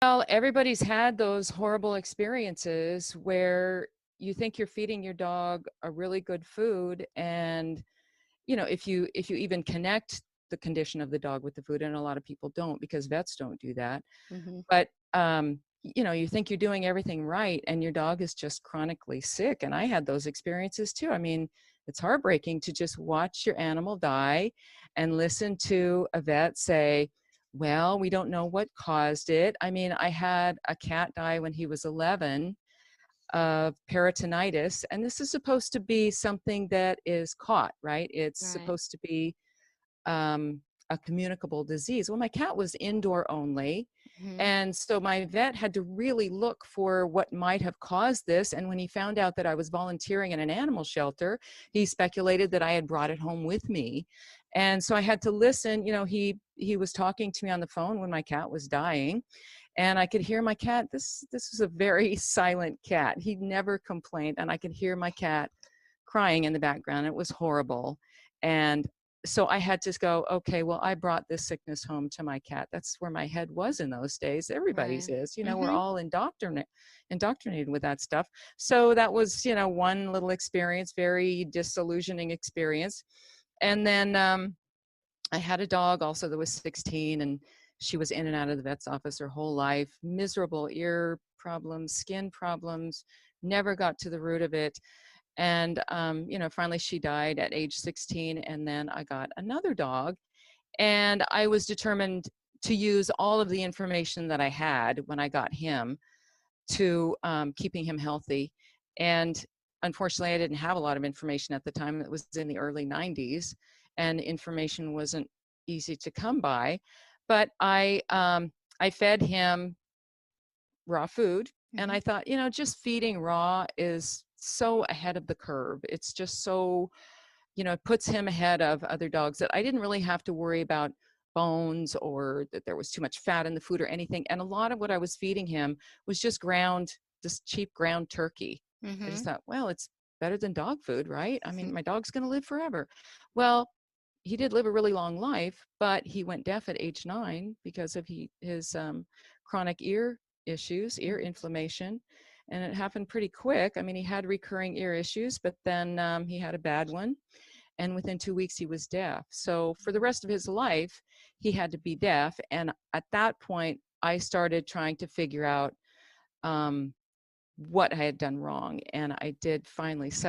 Well, everybody's had those horrible experiences where you think you're feeding your dog a really good food, and if you even connect the condition of the dog with the food, and a lot of people don't because vets don't do that. Mm-hmm. But you think you're doing everything right, and your dog is just chronically sick. And I had those experiences too. I mean, it's heartbreaking to just watch your animal die and listen to a vet say, well, we don't know what caused it. I mean, I had a cat die when he was 11 of peritonitis, and this is supposed to be something that is caught, right? It's Right. supposed to be um, a communicable disease. Well, my cat was indoor only. Mm-hmm. And so my vet had to really look for what might have caused this. And when he found out that I was volunteering in an animal shelter, he speculated that I had brought it home with me. And so I had to listen. He was talking to me on the phone when my cat was dying, and I could hear my cat. This was a very silent cat. He never complained, and I could hear my cat crying in the background. It was horrible. And so I had to go, okay, well, I brought this sickness home to my cat. That's where my head was in those days. Everybody's Right. is, we're Mm-hmm. all indoctrinated with that stuff. So that was, one little experience, very disillusioning experience. And then I had a dog also that was 16, and she was in and out of the vet's office her whole life, miserable ear problems, skin problems, never got to the root of it. And, finally she died at age 16. And then I got another dog, and I was determined to use all of the information that I had when I got him to keeping him healthy. And unfortunately, I didn't have a lot of information at the time. It was in the early 90s, and information wasn't easy to come by. But I fed him raw food. And Mm-hmm. I thought, just feeding raw is so ahead of the curve. It's just so, it puts him ahead of other dogs, that I didn't really have to worry about bones or that there was too much fat in the food or anything. And a lot of what I was feeding him was just cheap ground turkey. I Mm-hmm. just thought, well, it's better than dog food, right? I mean, my dog's going to live forever. Well, he did live a really long life, but he went deaf at age 9 because of his chronic ear issues, ear inflammation. And it happened pretty quick. I mean, he had recurring ear issues, but then he had a bad one. And within 2 weeks, he was deaf. So for the rest of his life, he had to be deaf. And at that point, I started trying to figure out what I had done wrong. And I did finally settle